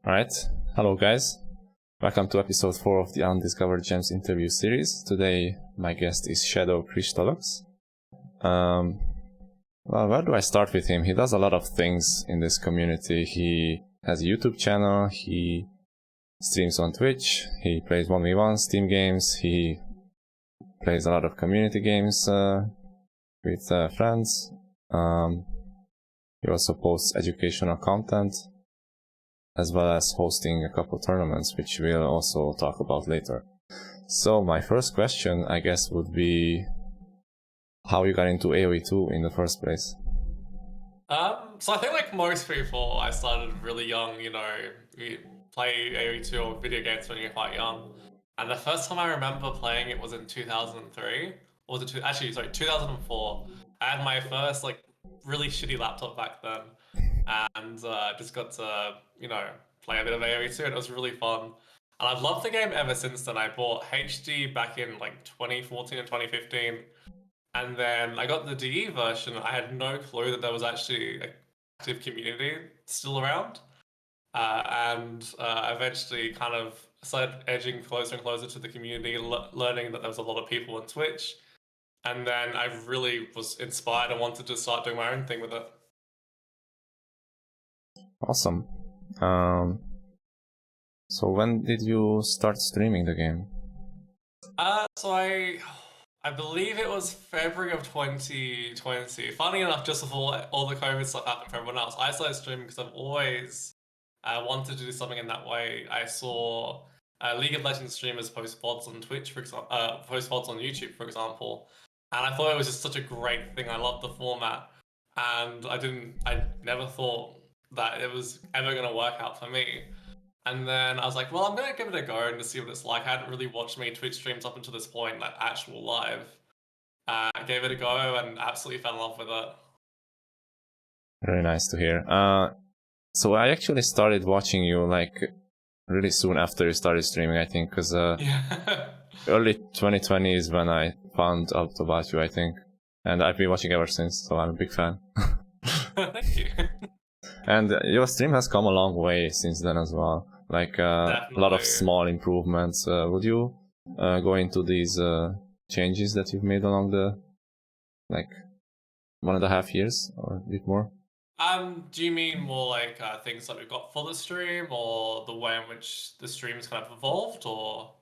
Alright, hello guys. Welcome to episode 4 of the Undiscovered Gems interview series. Today my guest is ShadowCrystallux. Well, where do I start with him? He does a lot of things in this community. He has a YouTube channel, he streams on Twitch, he plays 1v1 Steam games, he plays a lot of community games with friends. He also posts educational content, as well as hosting a couple tournaments, which we'll also talk about later. So my first question, I guess, would be how you got into AoE 2 in the first place. So I think like most people, I started really young, you play AoE 2 or video games when you're quite young. And the first time I remember playing it was in 2003, or was it 2004. I had my first like really shitty laptop back then, and just got to, play a bit of AoE 2, and it was really fun. And I've loved the game ever since then. I bought HD back in like 2014 and 2015. And then I got the DE version. I had no clue that there was actually an active community still around. And eventually kind of started edging closer and closer to the community, learning that there was a lot of people on Twitch. And then I really was inspired and wanted to start doing my own thing with it. Awesome. So when did you start streaming the game? So I believe it was February of 2020. Funny enough, just before all the COVID stuff happened for everyone else, I started streaming because I've always wanted to do something in that way. I saw League of Legends streamers post VODs on Twitch, for example, post VODs on YouTube, for example, and I thought it was just such a great thing. I loved the format, and I never thought that it was ever going to work out for me. And then I was like, well, I'm going to give it a go and to see what it's like. I hadn't really watched many Twitch streams up until this point, like actual live. I gave it a go and absolutely fell in love with it. Very nice to hear. So I actually started watching you like really soon after you started streaming, I think, because early 2020 is when I found out about you, I think. And I've been watching ever since, so I'm a big fan. Thank you. And your stream has come a long way since then as well. Like a lot of small improvements. Would you go into these changes that you've made along the 1.5 years or a bit more? Do you mean more like things that we've got for the stream, or the way in which the stream's kind of evolved, or?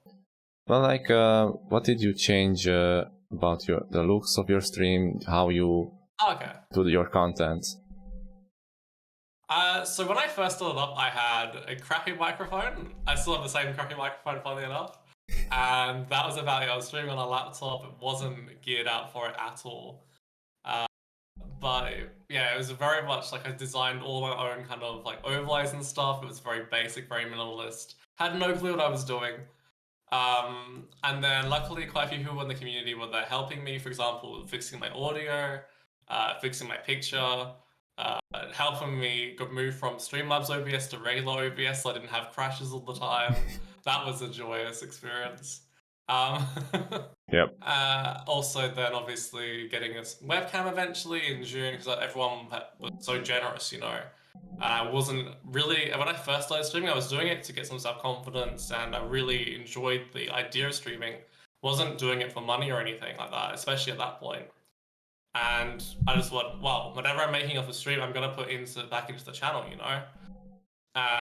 Well, like, what did you change about the looks of your stream, how you do your content? So when I first started up, I had a crappy microphone. I still have the same crappy microphone, funnily enough. And that was about it. I was streaming on a laptop. It wasn't geared out for it at all. But yeah, it was very much like I designed all my own kind of like overlays and stuff. It was very basic, very minimalist. Had no clue what I was doing. And then luckily quite a few people in the community were there helping me, for example, fixing my audio, fixing my picture, helping me move from Streamlabs OBS to regular OBS so I didn't have crashes all the time. That was a joyous experience. Yep. Also then obviously getting a webcam eventually in June, because everyone was so generous, I wasn't really, when I first started streaming, I was doing it to get some self-confidence, and I really enjoyed the idea of streaming. Wasn't doing it for money or anything like that, especially at that point. And I just thought, well, whatever I'm making off the stream, I'm gonna put back into the channel,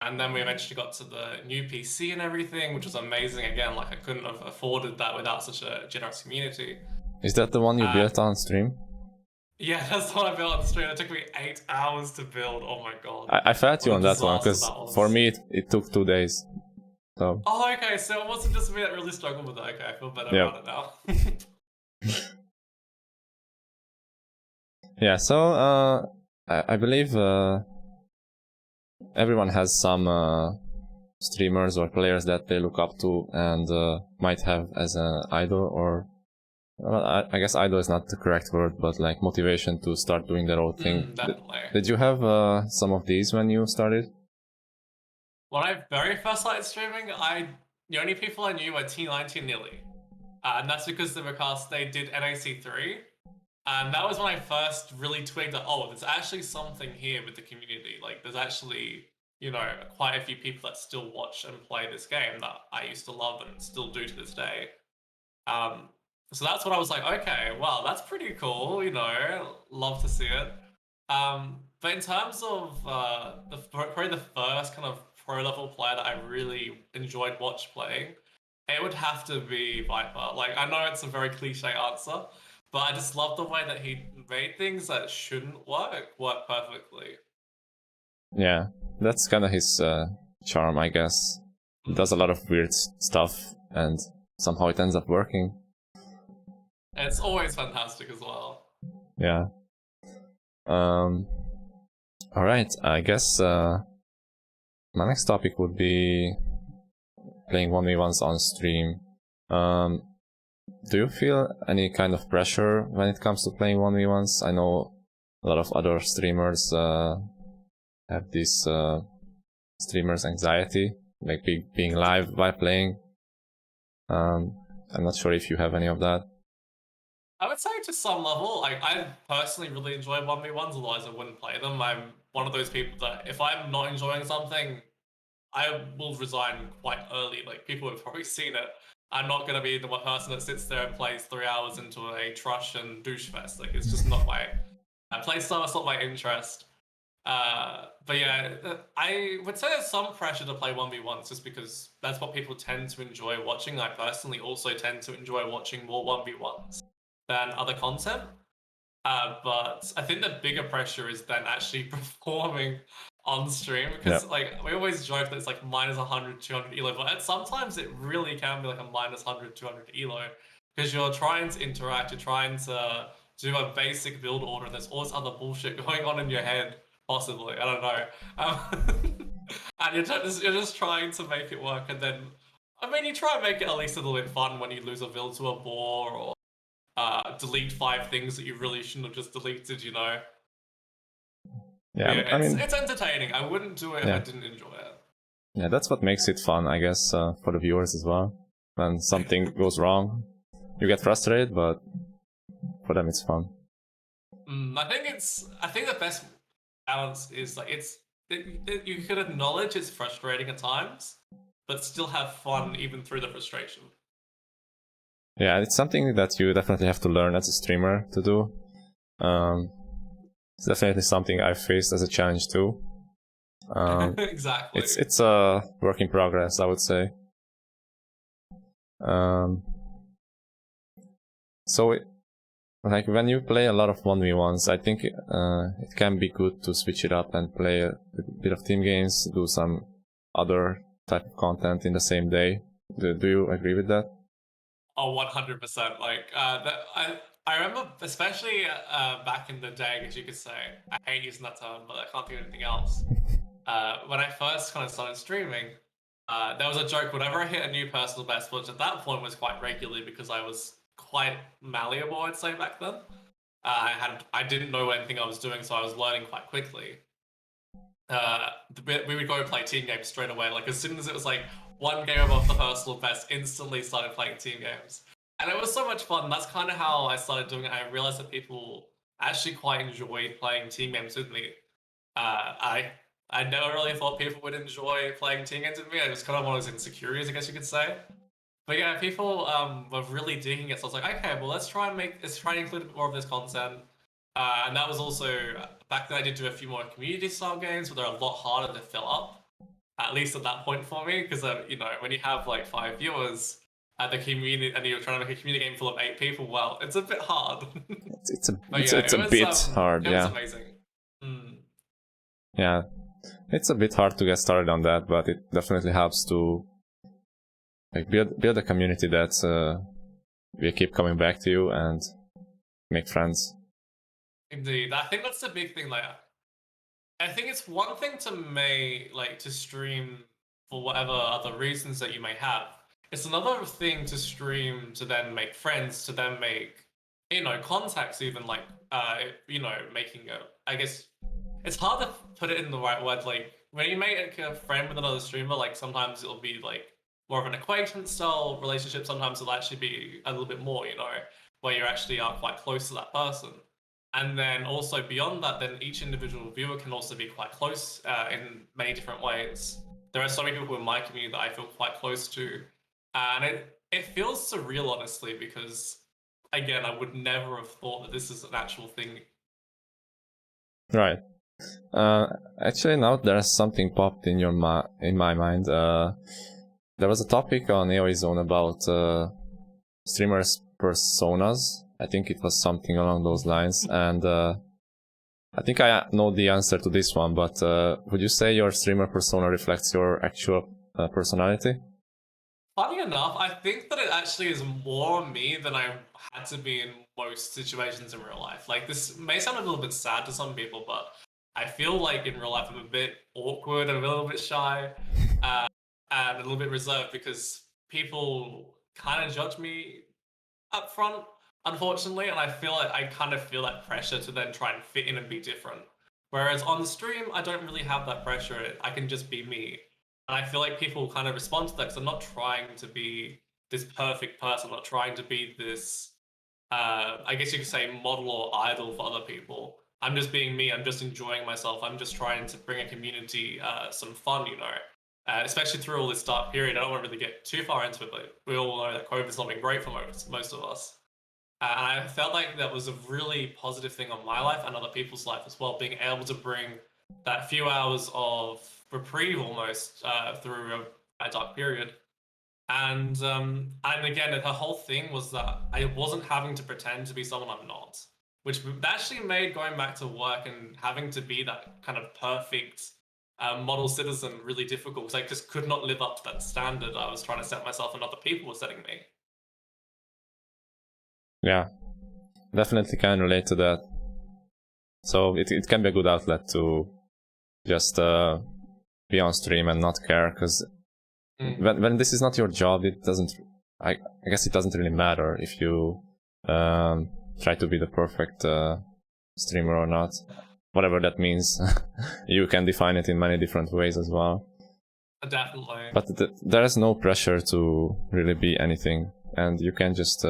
and then we eventually got to the new PC and everything, which was amazing. Again, like I couldn't have afforded that without such a generous community. Is that the one you built on stream? Yeah, that's the one I built on stream. It took me 8 hours to build. Oh my god. I felt you on that one, because for me it took 2 days. So. Oh, okay, so it wasn't just me that really struggled with it. Okay, I feel better about it now. Yeah, so I believe everyone has some streamers or players that they look up to and might have as an idol, or well, I guess idol is not the correct word, but like motivation to start doing their own thing. Definitely. Did you have some of these when you started? When I very first started streaming, the only people I knew were T19 Nilly. And that's because they did NAC3. And that was when I first really twigged that, oh, there's actually something here with the community. Like, there's actually you know, quite a few people that still watch and play this game that I used to love and still do to this day. So that's what I was like, okay, wow, that's pretty cool, you know, love to see it. But in terms of probably the first kind of pro level player that I really enjoyed playing, it would have to be Viper. Like, I know it's a very cliche answer, but I just love the way that he made things that shouldn't work perfectly. Yeah, that's kind of his charm, I guess. He does a lot of weird stuff, and somehow it ends up working. It's always fantastic as well. Yeah. All right. I guess my next topic would be playing 1v1s on stream. Do you feel any kind of pressure when it comes to playing 1v1s? I know a lot of other streamers have this streamer's anxiety, like being live while playing. I'm not sure if you have any of that. I would say to some level, like I personally really enjoy 1v1s, otherwise I wouldn't play them. I'm one of those people that if I'm not enjoying something, I will resign quite early. Like people have probably seen it. I'm not gonna be the one person that sits there and plays 3 hours into a trush and douche fest. Like it's just not my play style. It's not my interest. But yeah, I would say there's some pressure to play 1v1s just because that's what people tend to enjoy watching. I personally also tend to enjoy watching more 1v1s than other content. But I think the bigger pressure is then actually performing on stream because like we always joke that it's like minus 100, 200 elo, but sometimes it really can be like a minus 100, 200 elo because you're trying to interact, you're trying to do a basic build order, and there's all this other bullshit going on in your head, possibly. I don't know. And you're just trying to make it work, and then I mean, you try and make it at least a little bit fun when you lose a build to a boar or delete 5 things that you really shouldn't have just deleted, you know? Yeah, it's entertaining. I wouldn't do it if I didn't enjoy it. Yeah, that's what makes it fun, I guess, for the viewers as well. When something goes wrong, you get frustrated, but for them it's fun. I think the best balance is like you could acknowledge it's frustrating at times, but still have fun even through the frustration. Yeah, it's something that you definitely have to learn as a streamer to do. It's definitely something I faced as a challenge too. Exactly. It's a work in progress, I would say. So, like when you play a lot of 1v1s, I think it can be good to switch it up and play a bit of team games, do some other type of content in the same day. Do you agree with that? Oh, 100%. Like, I remember, especially back in the day, as you could say, I hate using that term, but I can't think of anything else. When I first kind of started streaming, there was a joke whenever I hit a new personal best, which at that point was quite regularly because I was quite malleable, I'd say, back then. I didn't know anything I was doing, so I was learning quite quickly. We would go play team games straight away. Like as soon as it was like one game above the personal best, instantly started playing team games, and it was so much fun. That's kind of how I started doing it. I realized that people actually quite enjoy playing team games with me. I never really thought people would enjoy playing team games with me. I was kind of one of those insecurities, I guess you could say. But yeah, people were really digging it. So I was like, okay, well let's try and include a bit more of this content. And that was also back then. I did do a few more community style games, but they're a lot harder to fill up. At least at that point for me, because you know when you have like 5 viewers at the community and you're trying to make a community game full of 8 people, well, it's a bit hard. It's a bit hard. It was amazing. Yeah, it's a bit hard to get started on that, but it definitely helps to like build a community that will keep coming back to you and make friends. Indeed, I think that's the big thing. Like, I think it's one thing to stream for whatever other reasons that you may have. It's another thing to stream to then make friends, to then make contacts. Even like making a. I guess it's hard to put it in the right word. Like when you make a friend with another streamer, like sometimes it'll be like more of an acquaintance style relationship. Sometimes it'll actually be a little bit more, where you actually are quite close to that person. And then also beyond that, then each individual viewer can also be quite close in many different ways. There are so many people in my community that I feel quite close to. And it feels surreal, honestly, because, again, I would never have thought that this is an actual thing. Right. Actually, now there's something popped in in my mind. There was a topic on AOE Zone about streamers' personas. I think it was something along those lines, and I think I know the answer to this one. But would you say your streamer persona reflects your actual personality? Funny enough, I think that it actually is more me than I had to be in most situations in real life. Like, this may sound a little bit sad to some people, but I feel like in real life I'm a bit awkward and a little bit shy, uh, and a little bit reserved because people kind of judge me up front, unfortunately, and I feel like I kind of feel that pressure to then try and fit in and be different. Whereas on stream, I don't really have that pressure. I can just be me. And I feel like people kind of respond to that because I'm not trying to be this perfect person. I'm not trying to be this, I guess you could say, model or idol for other people. I'm just being me. I'm just enjoying myself. I'm just trying to bring a community some fun, you know. Especially through all this dark period, I don't want to really get too far into it, but we all know that COVID's not been great for most of us. And I felt like that was a really positive thing on my life and other people's life as well, being able to bring that few hours of reprieve almost through a dark period. And again, the whole thing was that I wasn't having to pretend to be someone I'm not, which actually made going back to work and having to be that kind of perfect model citizen really difficult because I just could not live up to that standard I was trying to set myself and other people were setting me. Yeah, definitely can relate to that. So it can be a good outlet to just be on stream and not care, because when this is not your job, it doesn't. I guess it doesn't really matter if you try to be the perfect streamer or not, whatever that means. You can define it in many different ways as well. Definitely. But there is no pressure to really be anything, and you can just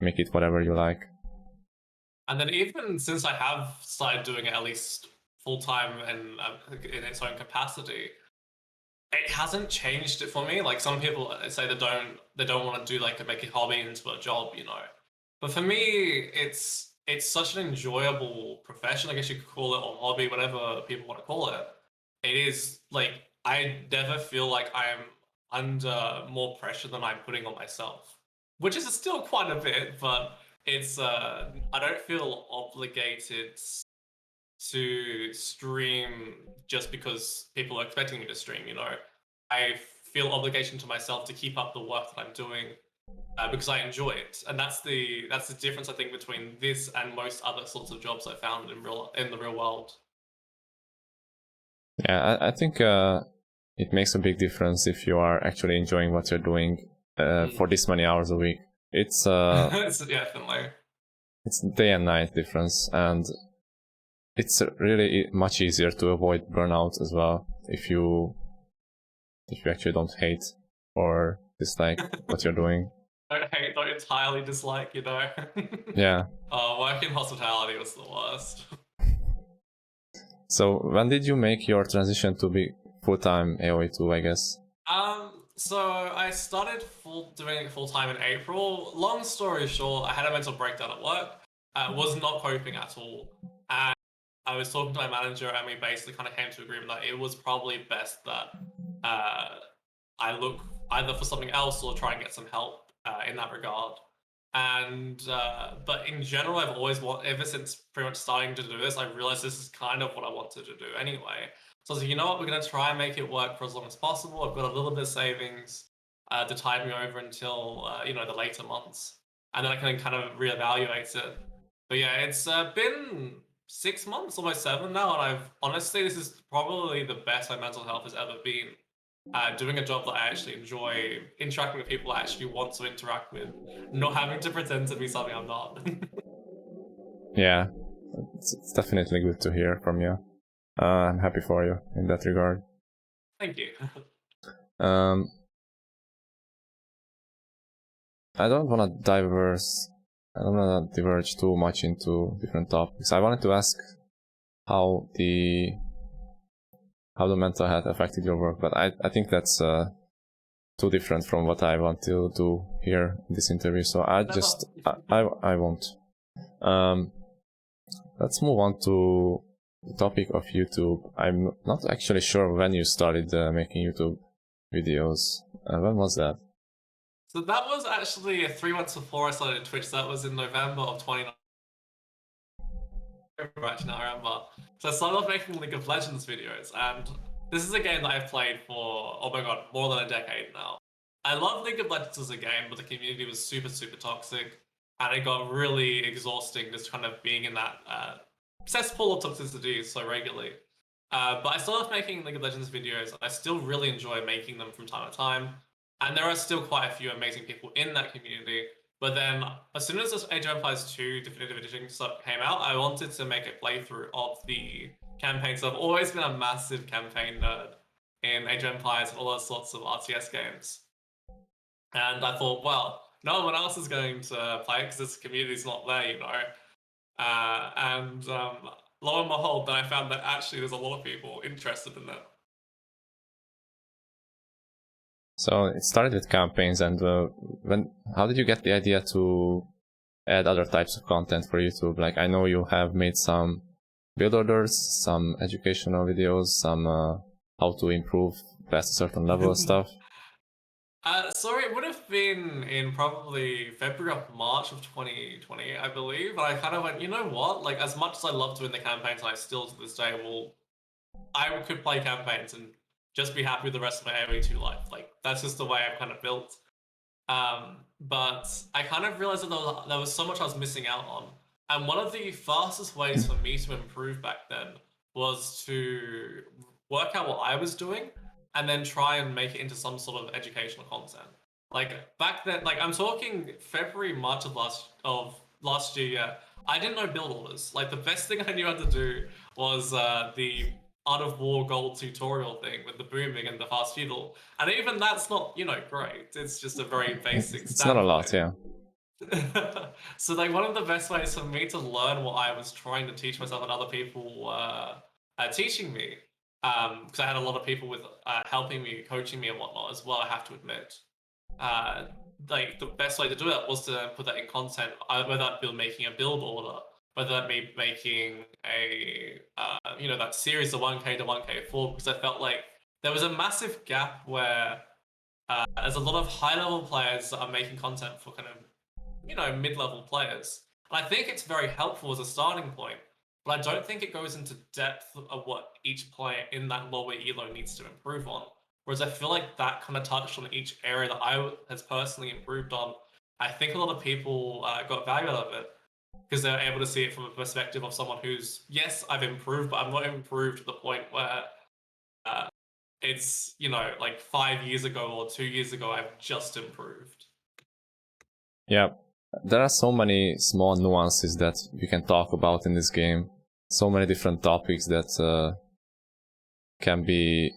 make it whatever you like. And then even since I have started doing it at least full time and in its own capacity, it hasn't changed it for me. Like, some people say they don't want to do like make a hobby into a job, you know. But for me, it's such an enjoyable profession, I guess you could call it, or hobby, whatever people want to call it. It is like I never feel like I'm under more pressure than I'm putting on myself, which is still quite a bit, but it's I don't feel obligated to stream just because people are expecting me to stream, you know. I feel obligation to myself to keep up the work that I'm doing because I enjoy it, and that's the difference, I think, between this and most other sorts of jobs I found in the real world. Yeah, I think it makes a big difference if you are actually enjoying what you're doing for this many hours a week. It's Definitely. It's day and night difference, and it's really much easier to avoid burnout as well if you actually don't hate or dislike what you're doing. Don't hate, don't entirely dislike, you know. Yeah. Work in hospitality was the worst. So when did you make your transition to be full-time AOE2, I guess? So I started doing it full time in April. Long story short, I had a mental breakdown at work. Was not coping at all, and I was talking to my manager, and we basically kind of came to agreement that it was probably best that I look either for something else or try and get some help in that regard. And but in general, I've always ever since pretty much starting to do this, I realized this is kind of what I wanted to do anyway. So I was like, you know what, we're gonna try and make it work for as long as possible. I've got a little bit of savings to tide me over until you know, the later months, and then I can kind of reevaluate it. But yeah, it's been 6 months, almost 7 now, and I've honestly, this is probably the best my mental health has ever been. Doing a job that I actually enjoy, interacting with people I actually want to interact with, not having to pretend to be something I'm not. Yeah, it's definitely good to hear from you. I'm happy for you in that regard. Thank you. I don't want to diverse I don't want to diverge too much into different topics. I wanted to ask how the mental health affected your work, but I think that's too different from what I want to do here in this interview. So I won't. Let's move on to the topic of YouTube. I'm not actually sure when you started making YouTube videos. When was that? So that was actually 3 months before I started Twitch. That was in November of 2019. Actually, I remember. So I started off making League of Legends videos, and this is a game that I've played for, oh my god, more than a decade now. I love League of Legends as a game, but the community was super, super toxic, and it got really exhausting just kind of being in that cesspool of toxicity so regularly. But I started off making League of Legends videos. I still really enjoy making them from time to time, and there are still quite a few amazing people in that community. But then, as soon as Age of Empires 2 Definitive Edition came out, I wanted to make a playthrough of the campaign. So I've always been a massive campaign nerd in Age of Empires and all those sorts of RTS games. And I thought, well, no one else is going to play it because this community's not there, you know. Lo and behold, then I found that actually there's a lot of people interested in it. So it started with campaigns, and how did you get the idea to add other types of content for YouTube? Like, I know you have made some build orders, some educational videos, some how to improve past a certain level stuff. So it would have been in probably February or March of 2020, I believe. And I kind of went, you know what? Like, as much as I love doing the campaigns, I still to this day I could play campaigns and just be happy with the rest of my AOE2 life. Like, that's just the way I'm kind of built. But I kind of realized that there was so much I was missing out on. And one of the fastest ways for me to improve back then was to work out what I was doing and then try and make it into some sort of educational content. Like back then, like I'm talking February, March of last year, yeah, I didn't know build orders. Like the best thing I knew how to do was the Art of War gold tutorial thing with the booming and the fast feudal. And even that's not, you know, great. It's just a very basic It's not a lot, yeah. So like one of the best ways for me to learn what I was trying to teach myself and other people teaching me, because I had a lot of people with helping me, coaching me and whatnot as well, I have to admit. Like the best way to do that was to put that in content, whether that be making a build order, whether that be making a that series, the 1K to 1K4, because I felt like there was a massive gap where there's a lot of high-level players that are making content for kind of mid-level players. And I think it's very helpful as a starting point, but I don't think it goes into depth of what each player in that lower elo needs to improve on. Whereas I feel like that kind of touched on each area that I has personally improved on. I think a lot of people got value out of it because they're able to see it from a perspective of someone who's, yes, I've improved, but I'm not improved to the point where it's, like 5 years ago or 2 years ago, I've just improved. Yeah, there are so many small nuances that you can talk about in this game. So many different topics that can be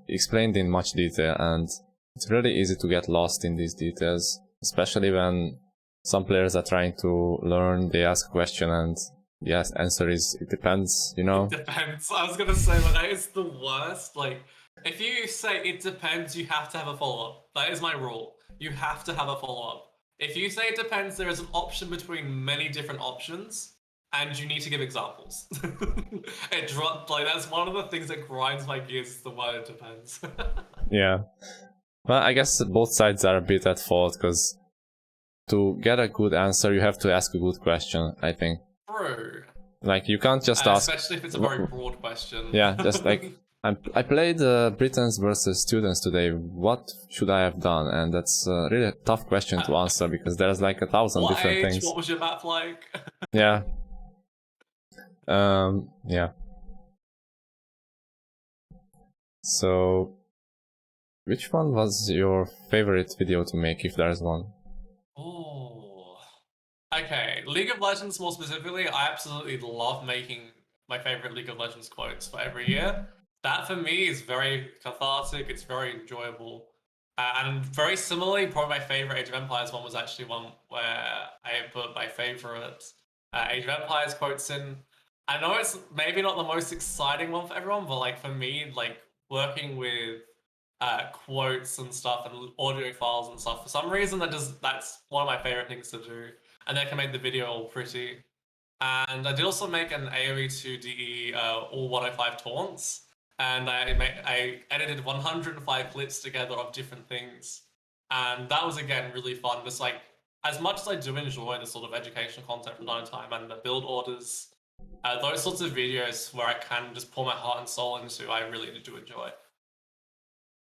explained in much detail, and it's really easy to get lost in these details, especially when some players are trying to learn. They ask a question and the answer is, it depends, you know? It depends. I was gonna say, like, that is the worst. Like, if you say it depends, you have to have a follow-up. That is my rule. You have to have a follow-up. If you say it depends, there is an option between many different options, and you need to give examples. That's one of the things that grinds my gears, is the word it depends. Yeah. Well, I guess both sides are a bit at fault, because to get a good answer, you have to ask a good question, I think. True. Like, you can't just ask... Especially if it's a very broad question. Yeah, just like, I played Britons versus students today. What should I have done? And that's a really tough question to answer, because there's like 1,000 different things. What was your map like? Yeah. Yeah. So, which one was your favorite video to make, if there's one? Oh. Okay, League of Legends more specifically, I absolutely love making my favorite League of Legends quotes for every year. That for me is very cathartic, it's very enjoyable. And very similarly, probably my favorite Age of Empires one was actually one where I put my favorite Age of Empires quotes in. I know it's maybe not the most exciting one for everyone, but like for me, like working with quotes and stuff and audio files and stuff, for some reason that's one of my favorite things to do, and that can make the video all pretty. And I did also make an AoE 2DE all 105 taunts, and I edited 105 clips together of different things, and that was again really fun. Just like as much as I do enjoy the sort of educational content from time to time and the build orders, those sorts of videos where I can just pour my heart and soul into, I really do enjoy.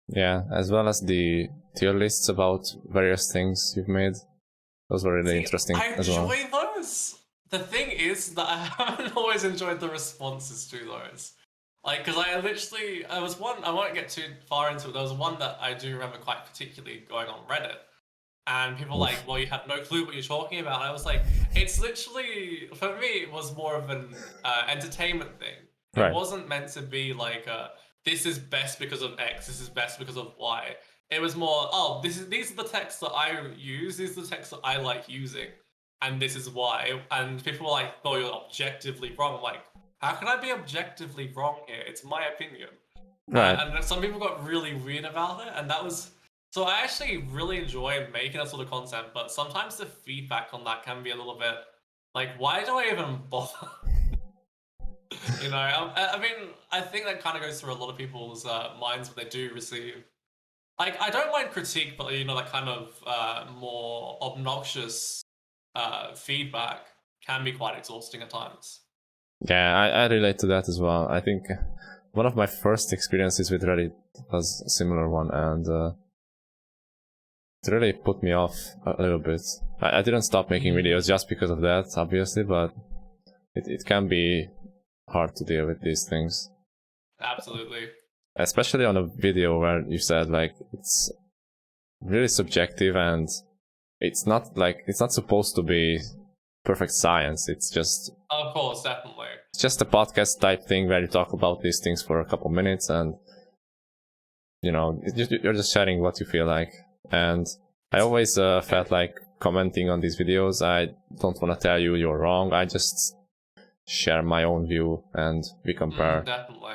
Yeah, as well as the tier lists about various things you've made. Those were really interesting as well. I enjoy those. The thing is that I haven't always enjoyed the responses to those. Like, because I was one, I won't get too far into it. There was one that I do remember quite particularly going on Reddit. And people were like, well, you have no clue what you're talking about. And I was like, it's literally, for me, it was more of an entertainment thing. It wasn't meant to be like, this is best because of X, this is best because of Y. It was more, oh, these are the texts that I use, these are the texts that I like using, and this is why. And people were like, oh, you're objectively wrong. I'm like, how can I be objectively wrong here? It's my opinion. Right. And some people got really weird about it, and that was... So I actually really enjoy making that sort of content, but sometimes the feedback on that can be a little bit like, why do I even bother? You know, I mean, I think that kind of goes through a lot of people's minds when they do receive... Like, I don't mind critique, but, you know, that kind of more obnoxious feedback can be quite exhausting at times. Yeah, I relate to that as well. I think one of my first experiences with Reddit was a similar one, and it really put me off a little bit. I didn't stop making videos just because of that, obviously, but it can be hard to deal with these things. Absolutely. Especially on a video where you said, like, it's really subjective and it's not supposed to be perfect science. It's just... Of course, definitely. It's just a podcast type thing where you talk about these things for a couple minutes and, you know, you're just sharing what you feel like. And I always felt like commenting on these videos, I don't want to tell you you're wrong. I just share my own view and we compare. Definitely.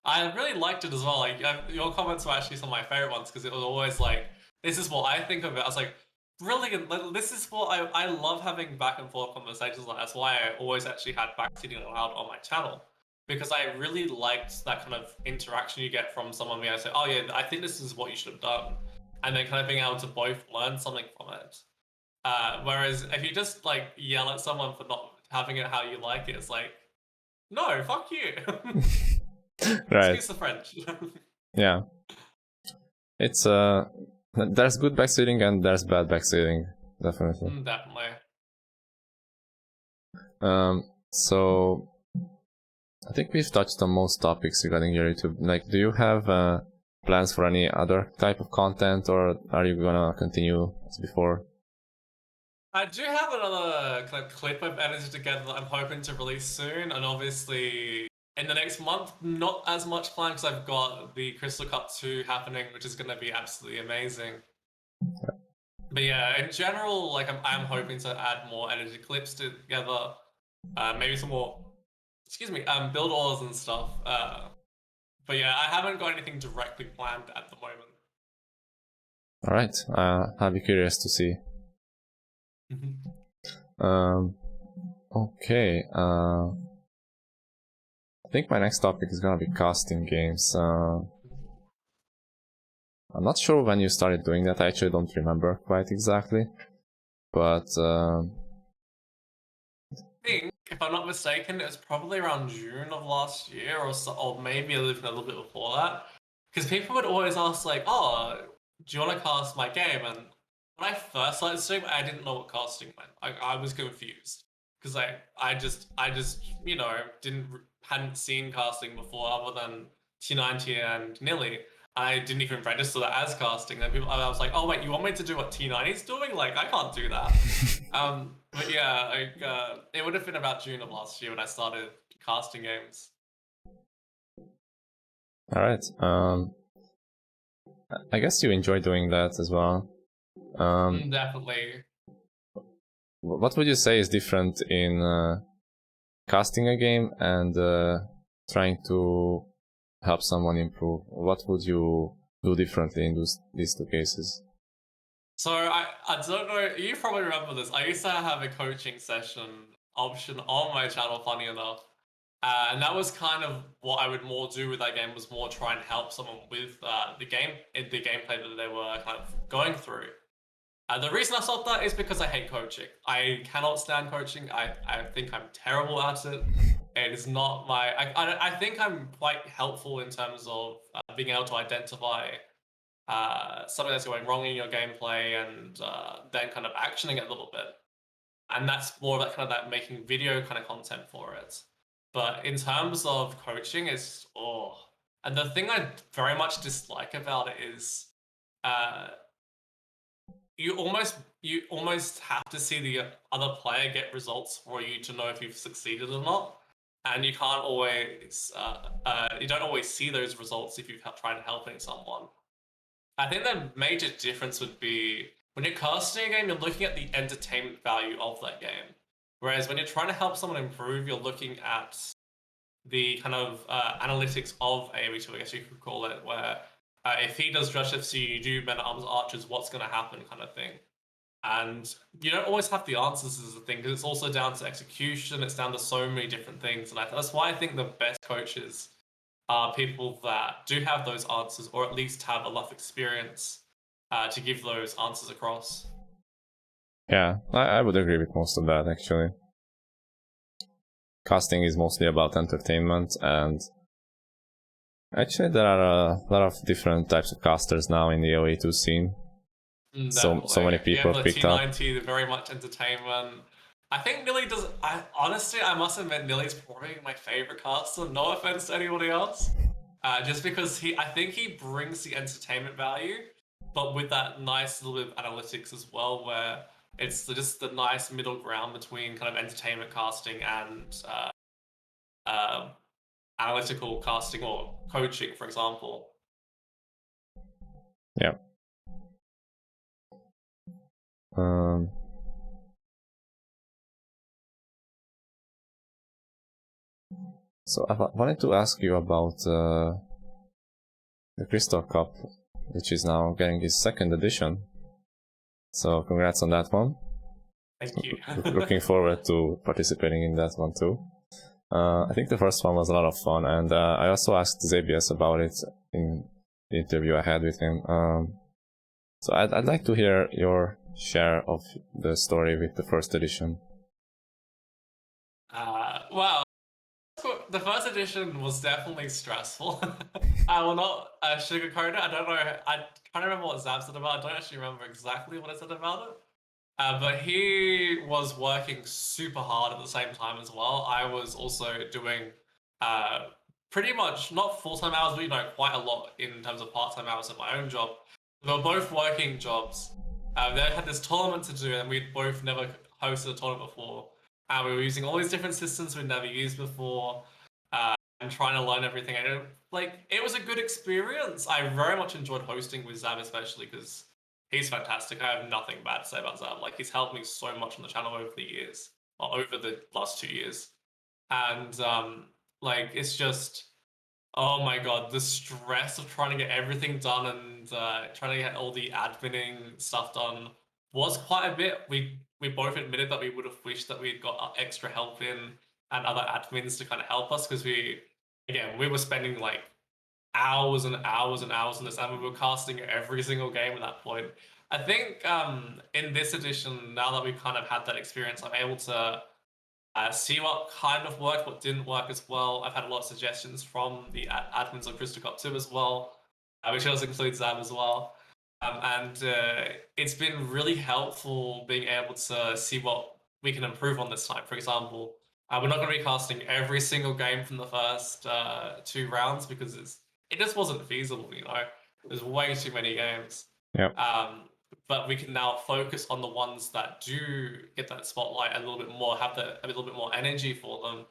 I really liked it as well. Like, your comments were actually some of my favorite ones because it was always like, this is what I think of it. I was like, brilliant. This is what I love having back and forth conversations like that. That's why I always actually had Backseating Aloud on my channel, because I really liked that kind of interaction you get from someone where I say, oh yeah, I think this is what you should have done. And then kind of being able to both learn something from it. Whereas if you just like yell at someone for not having it how you like it, it's like, no, fuck you. Right. Excuse the French. Yeah. It's there's good backseating and there's bad backseating, definitely. Definitely. So I think we've touched on most topics regarding your YouTube. Like, do you have plans for any other type of content, or are you gonna continue as before? I do have another kind of clip I've edited together that I'm hoping to release soon, and obviously in the next month, not as much planned because I've got the Crystal Cup 2 happening, which is going to be absolutely amazing. But yeah, in general, like I'm hoping to add more edited clips together, maybe some more, build orders and stuff. But yeah, I haven't got anything directly planned at the moment. All right, I'll be curious to see. Okay. I think my next topic is gonna be casting games. I'm not sure when you started doing that. I actually don't remember quite exactly, but I think, if I'm not mistaken, it was probably around June of last year, or maybe even a little bit before that. Because people would always ask, like, "Oh, do you want to cast my game?" And when I first started streaming, I didn't know what casting meant. I was confused because I just you know hadn't seen casting before other than T90 and Nilly. I didn't even register that as casting. And I was like, "Oh wait, you want me to do what T90's doing? Like, I can't do that." But yeah, it would have been about June of last year when I started casting games. All right. I guess you enjoy doing that as well. Definitely. What would you say is different in casting a game and trying to help someone improve? What would you do differently in these two cases? So I don't know, you probably remember this. I used to have a coaching session option on my channel, funny enough. And that was kind of what I would more do with that game, was more try and help someone with the gameplay that they were kind of going through. The reason I stopped that is because I hate coaching. I cannot stand coaching. I think I'm terrible at it. It is not my. I think I'm quite helpful in terms of being able to identify something that's going wrong in your gameplay and then kind of actioning it a little bit. And that's more of that kind of that making video kind of content for it. But in terms of coaching, and the thing I very much dislike about it is uh, you almost have to see the other player get results for you to know if you've succeeded or not, and you can't always you don't always see those results if you've tried helping someone. I think the major difference would be when you're casting a game, you're looking at the entertainment value of that game, whereas when you're trying to help someone improve, you're looking at the kind of analytics of AoE2, I guess you could call it, where if he does Rush FC, you do Men at Arms Archers, what's going to happen kind of thing. And you don't always have the answers as a thing, because it's also down to execution, it's down to so many different things. And that's why I think the best coaches are people that do have those answers, or at least have enough experience to give those answers across. Yeah, I would agree with most of that, actually. Casting is mostly about entertainment, and actually there are a lot of different types of casters now in the AoE2 scene. So many people have picked up. T90, very much entertainment. I think Nilly does. Honestly, I must admit, Nilly's probably my favorite caster. No offense to anybody else, just because I think he brings the entertainment value, but with that nice little bit of analytics as well, where it's just the nice middle ground between kind of entertainment casting and analytical casting or coaching, for example. Yeah. So I wanted to ask you about the Crystal Cup, which is now getting its second edition. So congrats on that one. Thank you. Looking forward to participating in that one too. I think the first one was a lot of fun, and I also asked Zabius about it in the interview I had with him. So I'd like to hear your share of the story with the first edition. Well, the first edition was definitely stressful. I will not sugarcoat it. I don't know. I can't remember what Zab said about it. I don't actually remember exactly what I said about it. But he was working super hard at the same time as well. I was also doing pretty much not full-time hours, but quite a lot in terms of part-time hours at my own job. We were both working jobs. They had this tournament to do, and we'd both never hosted a tournament before. And we were using all these different systems we'd never used before, and trying to learn everything. And it was a good experience. I very much enjoyed hosting with Zab, especially because he's fantastic. I have nothing bad to say about Zab. He's helped me so much on the channel over the years, or over the last 2 years. And it's just, oh my god, the stress of trying to get everything done and trying to get all the adminning stuff done was quite a bit. We both admitted that we would have wished that we had got extra help in and other admins to kind of help us, because we were spending hours and hours and hours on this, and we were casting every single game at that point. I think in this edition, now that we've kind of had that experience, I'm able to see what kind of worked, what didn't work as well. I've had a lot of suggestions from the admins on Crystal Cup 2 as well, which also includes Zab as well. And it's been really helpful being able to see what we can improve on this time. For example, we're not going to be casting every single game from the first 2 rounds, because it just wasn't feasible, There's way too many games. Yeah. But we can now focus on the ones that do get that spotlight a little bit more, have a little bit more energy for them,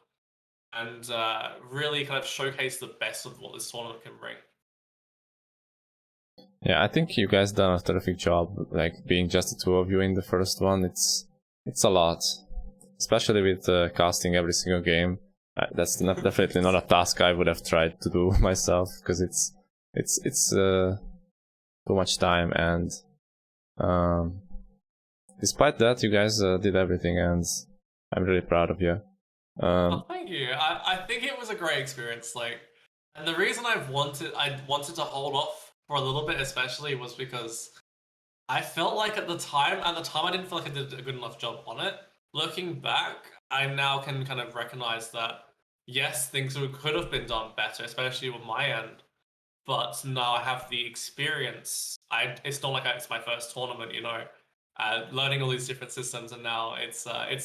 and really kind of showcase the best of what this tournament can bring. Yeah, I think you guys done a terrific job. Like being just the two of you in the first one, it's a lot, especially with casting every single game. That's definitely not a task I would have tried to do myself, because it's too much time. And despite that, you guys did everything, and I'm really proud of you. Oh, thank you. I think it was a great experience. Like, and the reason I wanted to hold off for a little bit, especially, was because I felt like at the time I didn't feel like I did a good enough job on it. Looking back, I now can kind of recognize that yes, things could have been done better, especially with my end. But now I have the experience. It's not like it's my first tournament, you know. Learning all these different systems, and now it's I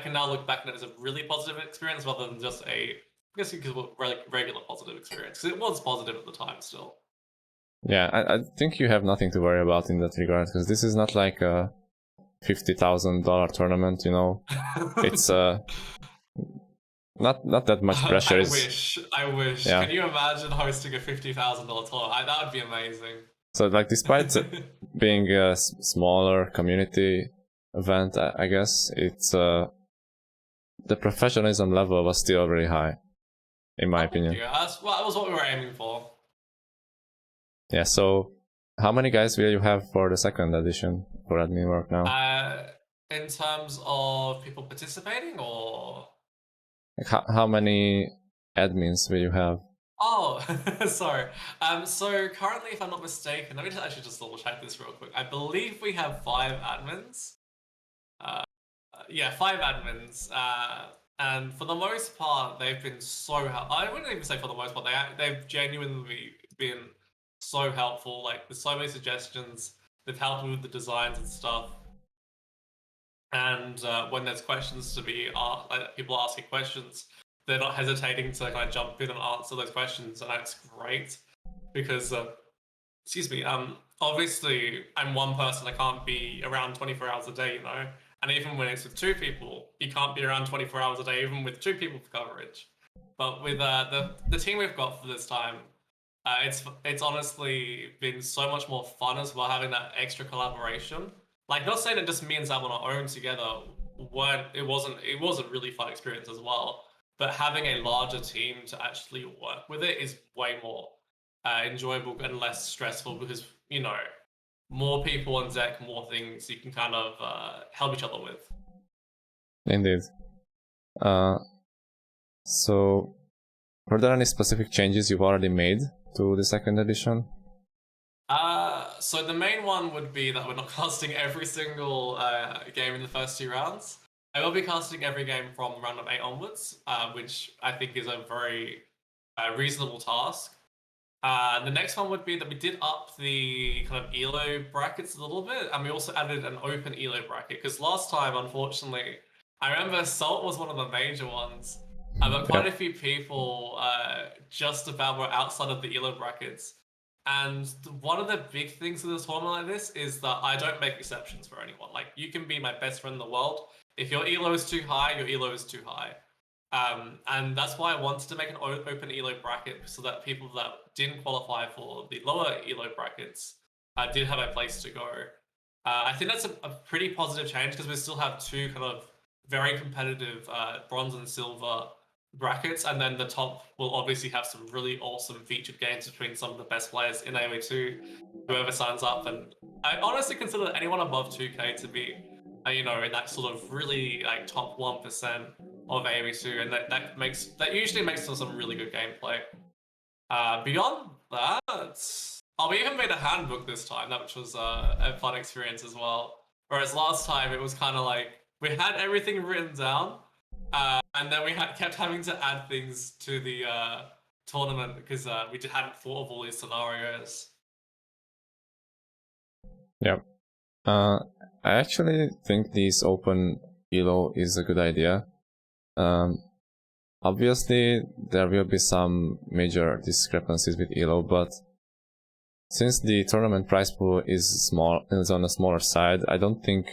can now look back and it was a really positive experience rather than just I guess you could call it regular positive experience, because it was positive at the time still. Yeah, I think you have nothing to worry about in that regard, because this is not like a $50,000 tournament, you know. It's not that much pressure. I wish. Yeah. Can you imagine hosting a $50,000 tournament? That would be amazing. So, like, despite being a smaller community event, I guess it's the professionalism level was still very high, in my opinion. That was what we were aiming for. Yeah. So, how many guys will you have for the second edition for admin work now? In terms of people participating, or like how many admins will you have? Oh, sorry. So currently, if I'm not mistaken, let me actually just double check this real quick. I believe we have 5 admins. Yeah, 5 admins. And for the most part, they've been so I wouldn't even say for the most part. They've genuinely been so helpful. Like, with so many suggestions, they've helped me with the designs and stuff. And when there's questions to be asked, like people asking questions, they're not hesitating to kind of jump in and answer those questions, and that's great because, excuse me, obviously I'm one person, I can't be around 24 hours a day, you know, and even when it's with 2 people, you can't be around 24 hours a day, even with 2 people for coverage. But with the team we've got for this time, it's honestly been so much more fun as well, having that extra collaboration. Like, not saying it just me and Zab on our own together it wasn't a really fun experience as well. But having a larger team to actually work with it is way more enjoyable and less stressful, because, you know, more people on deck, more things you can kind of help each other with. Indeed. So, were there any specific changes you've already made to the second edition? So the main one would be that we're not casting every single game in the first 2 rounds. I will be casting every game from round of 8 onwards, which I think is a very reasonable task. The next one would be that we did up the kind of ELO brackets a little bit, and we also added an open ELO bracket, because last time, unfortunately, I remember Salt was one of the major ones, but quite a few people just about were outside of the ELO brackets. And one of the big things with a tournament like this is that I don't make exceptions for anyone. Like, you can be my best friend in the world. If your elo is too high, your elo is too high. And that's why I wanted to make an open elo bracket, so that people that didn't qualify for the lower elo brackets did have a place to go. I think that's a pretty positive change, because we still have 2 kind of very competitive bronze and silver brackets, and then the top will obviously have some really awesome featured games between some of the best players in AoE2, whoever signs up. And I honestly consider anyone above 2k to be, you know, in that sort of really like top 1% of AoE2, and that usually makes for some really good gameplay. Beyond that, we even made a handbook this time, which was a fun experience as well. Whereas last time it was kind of like we had everything written down, and then we kept having to add things to the tournament, because we hadn't thought of all these scenarios. Yeah. I actually think this open elo is a good idea. Obviously, there will be some major discrepancies with elo, but since the tournament prize pool is on the smaller side, I don't think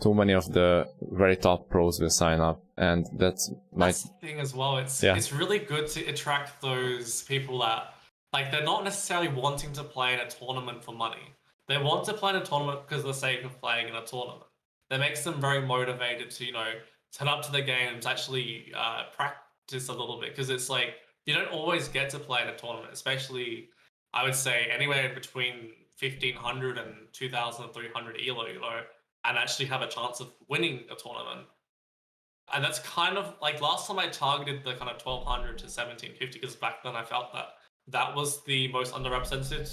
too many of the very top pros will sign up, and that's the thing as well. It's really good to attract those people that like they're not necessarily wanting to play in a tournament for money. They want to play in a tournament because of the sake of playing in a tournament. That makes them very motivated to, turn up to the games, actually practice a little bit. Because it's like you don't always get to play in a tournament, especially I would say anywhere between 1500 and 2300 elo, and actually have a chance of winning a tournament. And that's kind of like last time I targeted the kind of 1200 to 1750 because back then I felt that that was the most underrepresented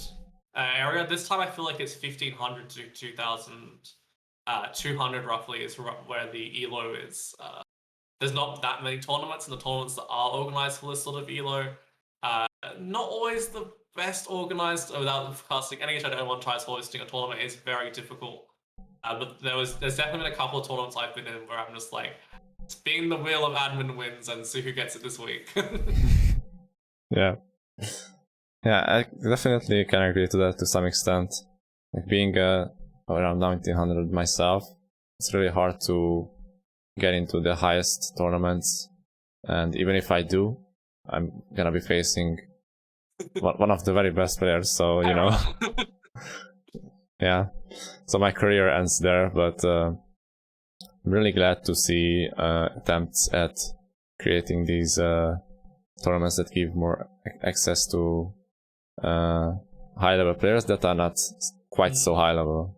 area. This time I feel like it's 1500 to 2200 roughly is where the elo is. There's not that many tournaments, and the tournaments that are organized for this sort of elo, not always the best organized. Without casting any Shadow anyone tries hosting a tournament is very difficult. But there's definitely been a couple of tournaments I've been in where I'm just like, spin the wheel of admin wins and see who gets it this week. Yeah. Yeah, I definitely can agree to that to some extent. Like being around 1900 myself, it's really hard to get into the highest tournaments. And even if I do, I'm gonna be facing one of the very best players, so, yeah. So my career ends there, but I'm really glad to see attempts at creating these tournaments that give more access to high-level players that are not quite so high-level.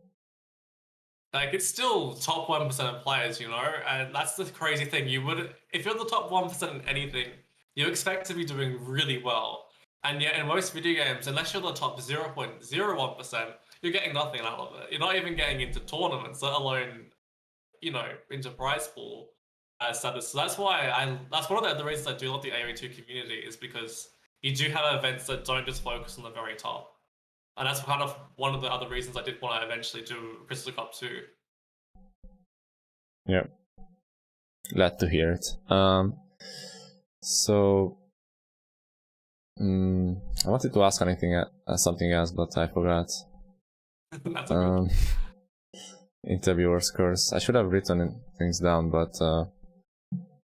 Like, it's still top 1% of players, and that's the crazy thing. If you're the top 1% in anything, you expect to be doing really well. And yet, in most video games, unless you're the top 0.01%, you're getting nothing out of it. You're not even getting into tournaments, let alone, into prize pool status. So that's one of the reasons I do love the AoE2 community, is because you do have events that don't just focus on the very top. And that's kind of one of the other reasons I did want to eventually do Crystal Cup 2. Yeah. Glad to hear it. So I wanted to ask something else, but I forgot. That's okay. Interviewer's curse. I should have written things down, but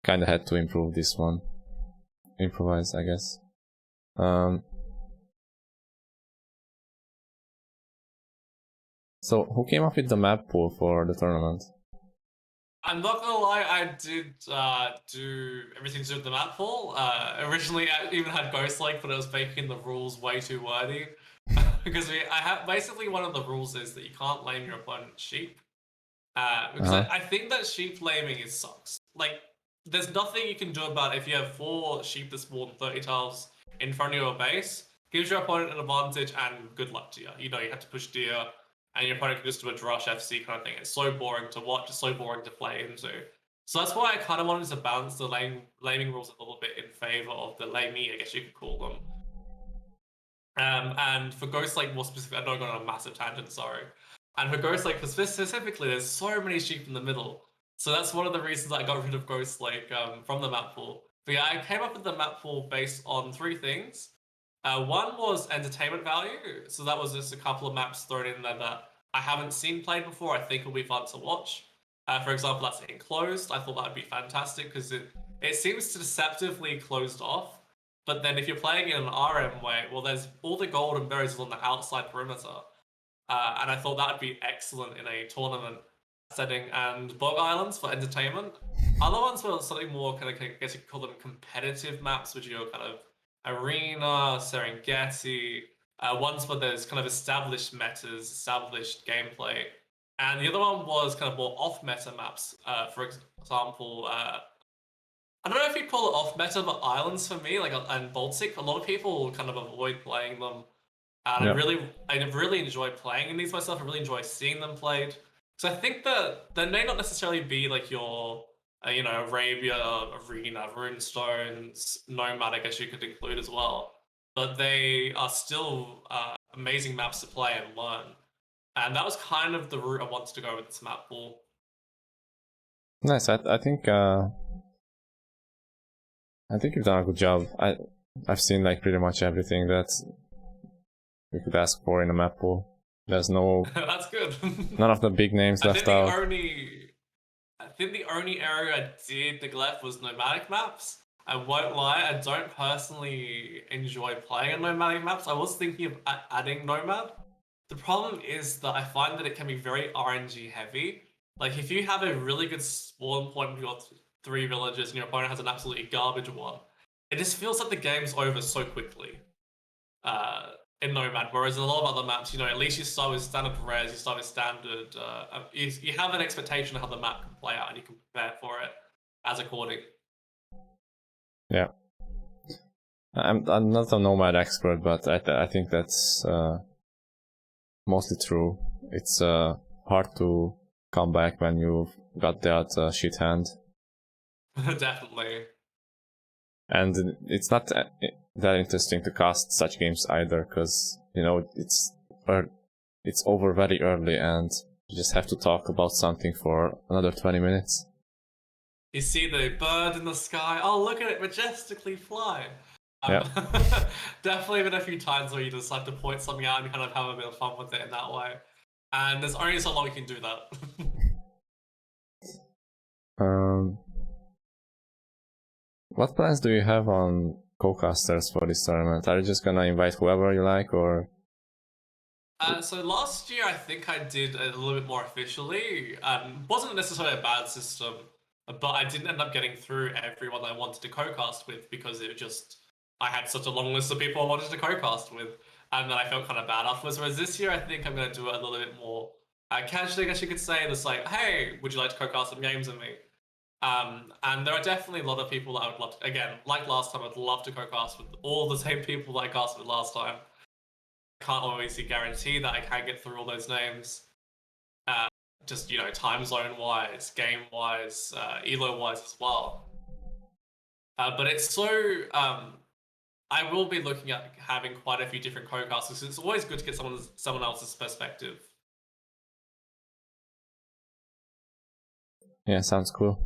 kind of had to improve this one. Improvise, I guess. So, who came up with the map pool for the tournament? I'm not gonna lie, I did do everything to do with the map pool. Originally, I even had Ghost Lake, but I was making the rules way too wordy. Because I have basically one of the rules is that you can't lame your opponent's sheep. Because I think that sheep laming sucks. Like, there's nothing you can do about it if you have 4 sheep that spawn 30 tiles in front of your base. Gives your opponent an advantage, and good luck to you. You have to push deer, and your opponent can just do a drush FC kind of thing. It's so boring to watch, it's so boring to play into. So that's why I kind of wanted to balance the laming rules a little bit in favor of the lamey, I guess you could call them. And for Ghost Lake more specifically, I know I got on a massive tangent, sorry. And for Ghost Lake specifically, there's so many sheep in the middle. So that's one of the reasons I got rid of Ghost Lake from the map pool. But yeah, I came up with the map pool based on 3 things. One was entertainment value. So that was just a couple of maps thrown in there that I haven't seen played before. I think will be fun to watch. For example, that's Enclosed. I thought that would be fantastic because it seems deceptively closed off. But then if you're playing in an RM way, well, there's all the golden berries on the outside perimeter. And I thought that would be excellent in a tournament setting. And Bog Islands for entertainment. Other ones were something more kind of, I guess you could call them competitive maps, which are kind of Arena, Serengeti, ones where there's kind of established metas, established gameplay. And the other one was kind of more off-meta maps. For example, I don't know if you'd call it off-meta, but islands for me, like and Baltic, a lot of people kind of avoid playing them. And I really enjoy playing in these myself. I really enjoy seeing them played. So I think that they may not necessarily be like your, Arabia, Arena, Runestones, Nomad, I guess you could include as well. But they are still amazing maps to play and learn. And that was kind of the route I wanted to go with this map pool. Nice. I think you've done a good job. I've seen like pretty much everything that you could ask for in a map pool. There's no That's good. None of the big names left out. I think the only area I did neglect was nomadic maps. I won't lie, I don't personally enjoy playing on nomadic maps. I was thinking of adding nomad. The problem is that I find that it can be very RNG heavy. Like if you have a really good spawn point with your three villages and your opponent has an absolutely garbage one, it just feels like the game's over so quickly. In Nomad, whereas in a lot of other maps, at least you start with standard res, you start with standard. You have an expectation of how the map can play out, and you can prepare for it as according. Yeah. I'm not a nomad expert, but I think that's mostly true. It's hard to come back when you've got that shit hand. Definitely. And it's not that interesting to cast such games either, because it's over very early, and you just have to talk about something for another 20 minutes. You see the bird in the sky. Oh, look at it majestically fly. Yeah. Definitely been a few times where you just have to point something out and kind of have a bit of fun with it in that way. And there's only so long you can do that. What plans do you have on co-casters for this tournament? Are you just gonna invite whoever you like, or? So last year I think I did a little bit more officially. Wasn't necessarily a bad system, but I didn't end up getting through everyone I wanted to co-cast with because I had such a long list of people I wanted to co-cast with, and then I felt kind of bad afterwards. Whereas this year I think I'm going to do it a little bit more casually, I guess you could say. It's like, hey, would you like to co-cast some games with me? And there are definitely a lot of people that I would love to, again, like last time, I'd love to co-cast with all the same people that I cast with last time. Can't obviously guarantee that I can get through all those names. Just, time zone wise, game wise, elo wise as well. But it's so, I will be looking at having quite a few different co-casters. It's always good to get someone else's perspective. Yeah, sounds cool.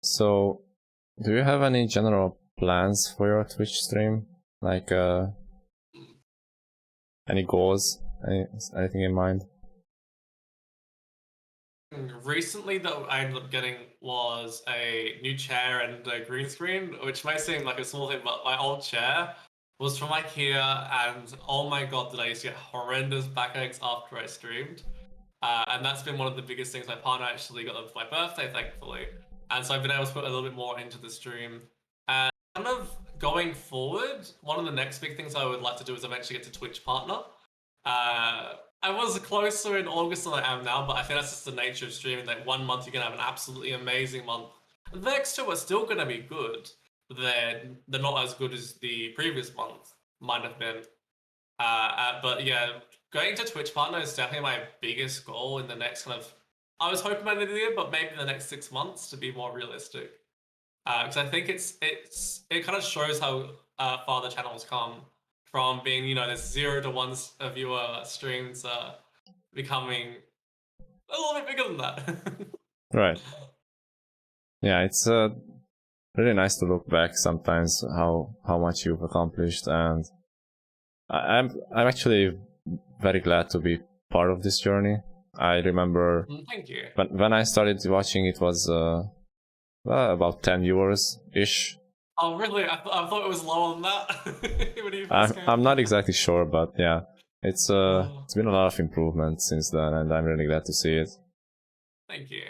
So, do you have any general plans for your Twitch stream? Like, any goals? Anything in mind? Recently, that I ended up getting was a new chair and a green screen, which may seem like a small thing, but my old chair was from IKEA, and oh my god, did I used to get horrendous backaches after I streamed. And that's been one of the biggest things. My partner actually got them for my birthday, thankfully. And so I've been able to put a little bit more into the stream. And kind of going forward, one of the next big things I would like to do is eventually get to Twitch partner. I was closer in August than I am now, but I think that's just the nature of streaming. Like 1 month, you're going to have an absolutely amazing month. The next two are still going to be good, but they're not as good as the previous month might have been. But yeah, going to Twitch partner is definitely my biggest goal in the next kind of. I was hoping by the end of the year, but maybe the next 6 months to be more realistic. Because I think it kind of shows how far the channel's come from being there's 0 to 1 viewer streams becoming a little bit bigger than that. Right. Yeah, it's really nice to look back sometimes how much you've accomplished, and I'm actually very glad to be part of this journey. I remember Thank you. When I started watching, it was about 10 viewers ish. Oh really? I thought it was lower than that. I'm not exactly sure, but yeah, it's been a lot of improvement since then, and I'm really glad to see it. Thank you.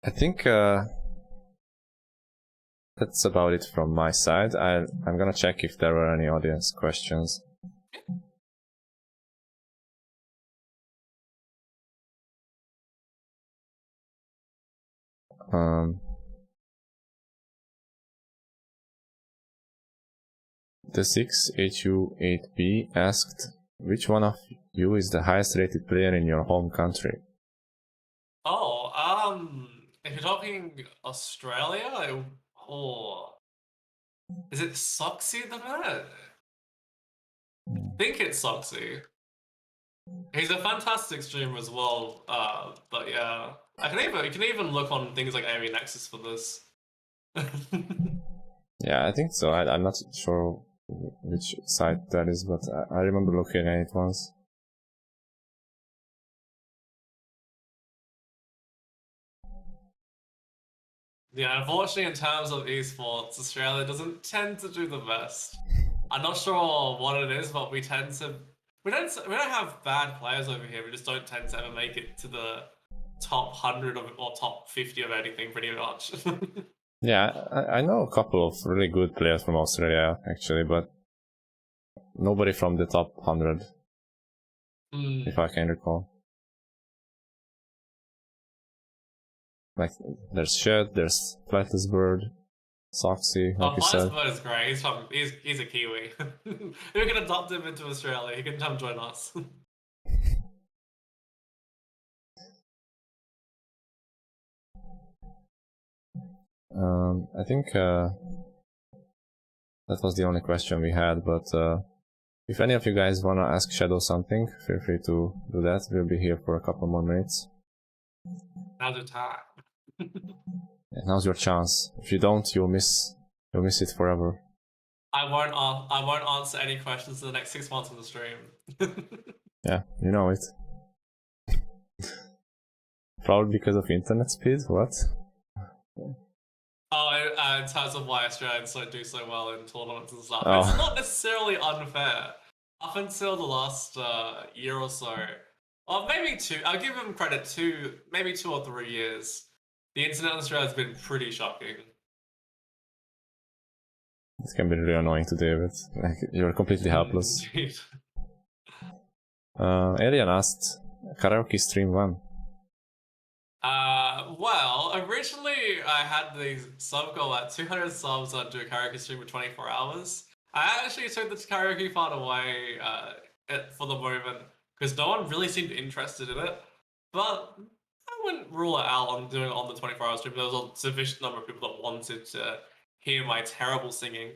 I think that's about it from my side. I'm gonna check if there were any audience questions. The 6HU8B asked, which one of you is the highest rated player in your home country? Oh, if you're talking Australia, is it Soxy at the minute? I think it's Soxy. He's a fantastic streamer as well, but yeah. You can even look on things like AV Nexus for this. Yeah, I think so. I'm not sure which site that is, but I remember looking at it once. Yeah, unfortunately, in terms of esports, Australia doesn't tend to do the best. I'm not sure what it is, but we don't have bad players over here. We just don't tend to ever make it to the top 100 or top 50 of anything, pretty much. Yeah, I know a couple of really good players from Australia, actually, but nobody from the top 100, if I can recall. Like, there's Shed, there's Flightless Bird, Soxy, like you said. Bird is great. He's a Kiwi. If we can adopt him into Australia, he can come join us. I think that was the only question we had, but if any of you guys wanna ask Shadow something, feel free to do that. We'll be here for a couple more minutes. Now's the time. And now's your chance. If you don't, you'll miss it forever. I won't answer any questions in the next 6 months of the stream. Yeah, you know it. Probably because of internet speed. What? Oh, in terms of why Australians don't do so well in tournaments and stuff. Oh. It's not necessarily unfair. Up until the last year or so, or maybe two, I'll give them credit, maybe 2 or 3 years, the internet in Australia has been pretty shocking. It can be really annoying to deal with. Like, you're completely helpless. Alien asked, karaoke stream 1. Well, originally I had the sub goal at 200 subs on do a karaoke stream for 24 hours. I actually took the karaoke part away for the moment because no one really seemed interested in it. But I wouldn't rule it out on doing it on the 24-hour stream. There was a sufficient number of people that wanted to hear my terrible singing.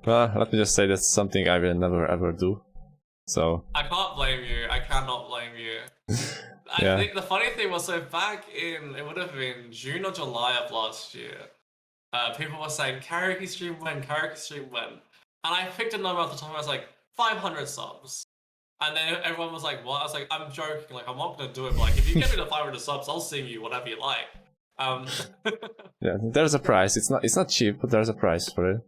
Well, let me just say that's something I will never ever do. So I can't blame you. I cannot blame you. Yeah. I think the funny thing was, so back in, it would have been June or July of last year, people were saying, karaoke stream when, karaoke stream when. And I picked a number off the top, I was like, 500 subs. And then everyone was like, what? I was like, I'm joking, like, I'm not gonna do it, but like, if you get me to 500 subs, I'll sing you whatever you like. Yeah, there's a price. It's not cheap, but there's a price for it.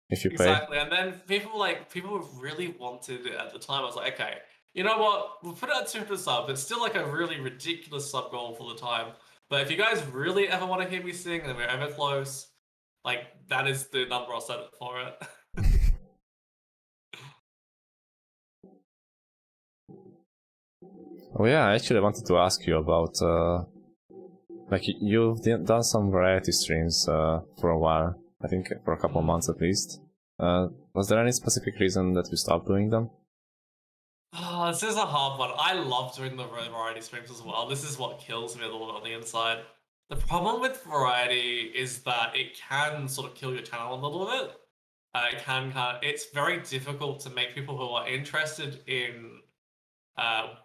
If you pay. Exactly, and then people really wanted it at the time. I was like, okay, you know what? We'll put it at 200 subs. It's still like a really ridiculous sub goal for the time. But if you guys really ever want to hear me sing and we're ever close, like, that is the number I'll set it for it. Oh yeah, I actually wanted to ask you about like you've done some variety streams for a while. I think for a couple months at least. Was there any specific reason that you stopped doing them? Oh, this is a hard one. I love doing the variety streams as well. This is what kills me a little bit on the inside. The problem with variety is that it can sort of kill your channel a little bit. It's very difficult to make people who are interested in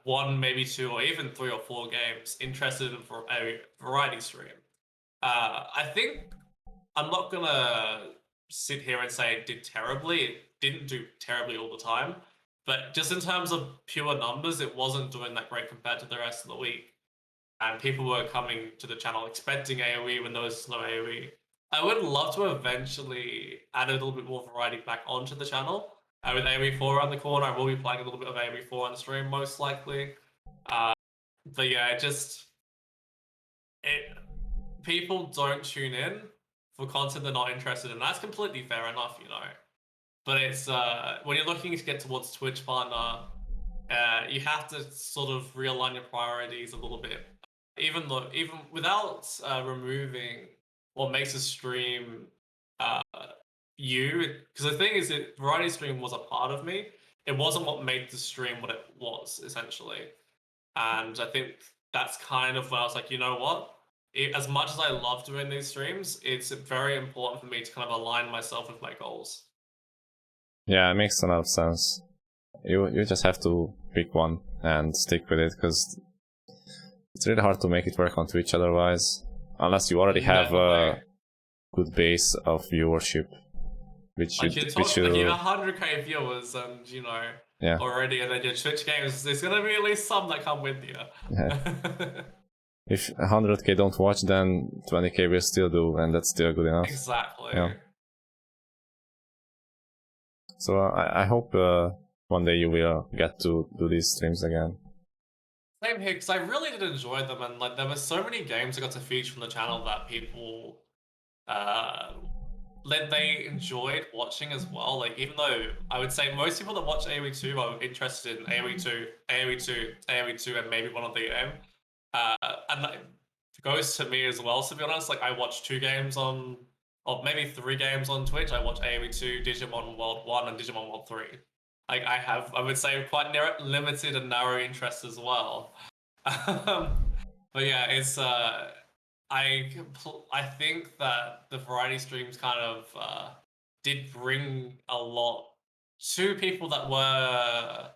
1, maybe 2, or even 3 or 4 games interested in a variety stream. I think I'm not gonna sit here and say it did terribly. It didn't do terribly all the time, but just in terms of pure numbers, it wasn't doing that great compared to the rest of the week. And people were coming to the channel expecting AoE when there was no AoE. I would love to eventually add a little bit more variety back onto the channel. With AoE4 around the corner, I will be playing a little bit of AoE4 on the stream, most likely. But yeah, people don't tune in for content they're not interested in. That's completely fair enough, you know. But it's when you're looking to get towards Twitch partner, you have to sort of realign your priorities a little bit. Even without removing what makes a stream because the thing is that variety stream was a part of me. It wasn't what made the stream what it was, essentially. And I think that's kind of where I was like, you know what? As much as I love doing these streams, it's very important for me to kind of align myself with my goals. Yeah, it makes a lot of sense. You just have to pick one and stick with it, because it's really hard to make it work on Twitch otherwise, unless you already have a good base of viewership. Which you have 100k viewers and, you know, already, and then your Twitch games, there's gonna be at least some that come with you. if 100k don't watch, then 20k will still do, and that's still good enough. Exactly. Yeah. So I hope one day you will get to do these streams again. Same here, because I really did enjoy them, and like there were so many games I got to feature from the channel that people they enjoyed watching as well. Like, even though I would say most people that watch AoE2 are interested in AoE2, AoE2, AoE2, and maybe one of the game. And that goes to me as well, to be honest. Like, I watch 2 games on, or maybe 3 games on Twitch. I watch AoE2, Digimon World 1, and Digimon World 3. Like, I have, I would say, quite limited and narrow interests as well. But yeah, it's I think that the variety streams kind of did bring a lot to people that were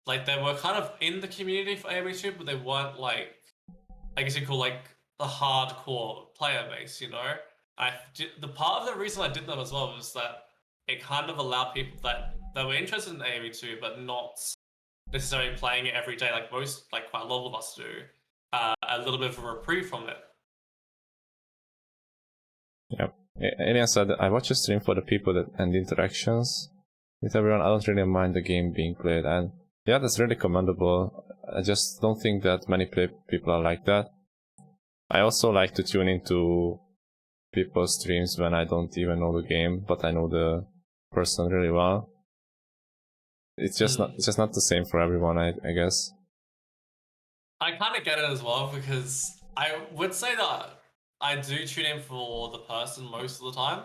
like, they were kind of in the community for AoE2, but they weren't like, I guess you call like the hardcore player base, you know? The part of the reason I did them as well was that it kind of allowed people that were interested in AoE2 but not necessarily playing it every day like quite a lot of us do, a little bit of a reprieve from it. Yep. Alien said, I watch a stream for the people and the interactions with everyone. I don't really mind the game being played, and yeah, that's really commendable. I just don't think that many people are like that. I also like to tune into people's streams when I don't even know the game, but I know the person really well. It's just not the same for everyone, I guess. I kind of get it as well, because I would say that I do tune in for the person most of the time.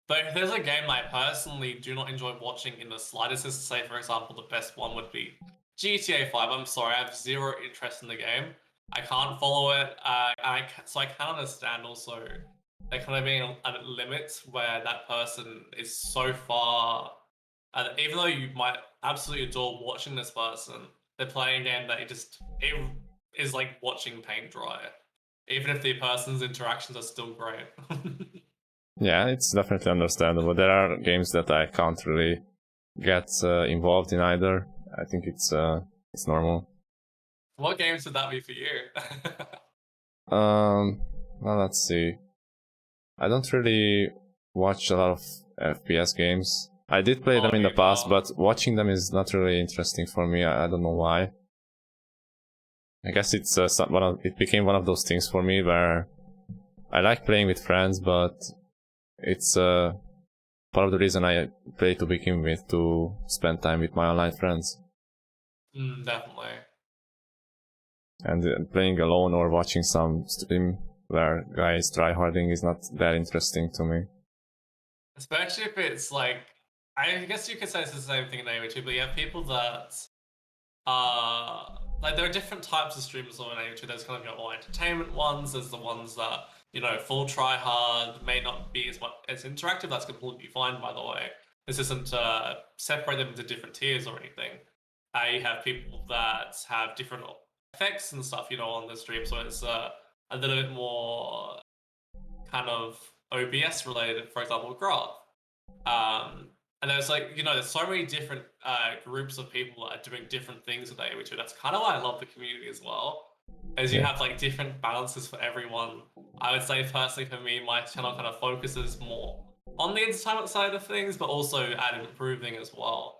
But if there's a game I personally do not enjoy watching in the slightest, as to say, for example, the best one would be GTA 5. I'm sorry, I have zero interest in the game. I can't follow it. So I can understand also there kind of being a limit where that person is so far. And even though you might absolutely adore watching this person, they're playing a game that it is like watching paint dry, even if the person's interactions are still great. Yeah, it's definitely understandable. There are games that I can't really get involved in either. I think it's normal. What games would that be for you? Well, let's see. I don't really watch a lot of FPS games. I did play them in the past, but watching them is not really interesting for me. I don't know why. I guess it's it became one of those things for me where I like playing with friends, but it's part of the reason I play to begin with, to spend time with my online friends. Definitely. And playing alone or watching some stream where guys tryharding is not that interesting to me. Especially if it's like, I guess you could say it's the same thing in AoE2, but you have people that like, there are different types of streamers on AoE2. There's kind of your all entertainment ones. There's the ones that, you know, full try hard, may not be as interactive. That's completely fine, by the way. This isn't to separate them into different tiers or anything. You have people that have different effects and stuff, you know, on the stream, so it's a little bit more kind of OBS related, for example, graph. And there's like, you know, there's so many different groups of people that are doing different things with AoE2. That's kind of why I love the community as well, as you have like different balances for everyone. I would say personally for me, my channel kind of focuses more on the entertainment side of things, but also at improving as well.